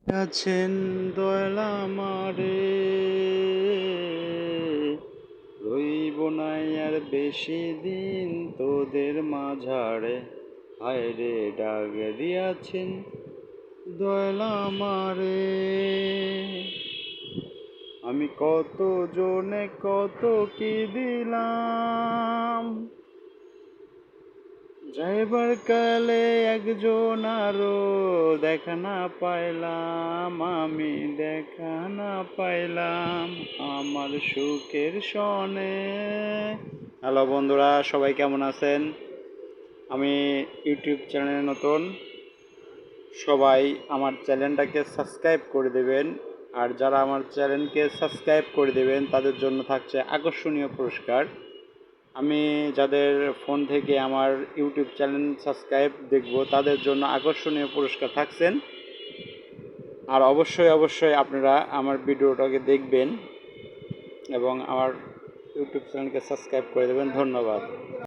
আছেন দয়াল আমারে, রইব নাই আর বেশি দিন তোদের মাঝারে। হায় রে ডাক দিয়াছেন দয়াল আমারে, আমি কত জনে কত কি দিলাম, যাইবার কালে একজন আরো দেখা না পাইলাম, আমি দেখা না পাইলাম আমার সুখের সনে। হ্যালো বন্ধুরা, সবাই কেমন আছেন? আমি ইউটিউব চ্যানেলে নতুন, সবাই আমার চ্যানেলটাকে সাবস্ক্রাইব করে দেবেন। আর যারা আমার চ্যানেলকে সাবস্ক্রাইব করে দেবেন তাদের জন্য থাকছে আকর্ষণীয় পুরস্কার। আমি যাদের ফোন থেকে আমার ইউটিউব চ্যানেল সাবস্ক্রাইব দেখব তাদের জন্য আকর্ষণীয় পুরস্কার থাকছেন। আর অবশ্যই আপনারা আমার ভিডিওটাকে দেখবেন এবং আমার ইউটিউব চ্যানেলকে সাবস্ক্রাইব করে দেবেন। ধন্যবাদ।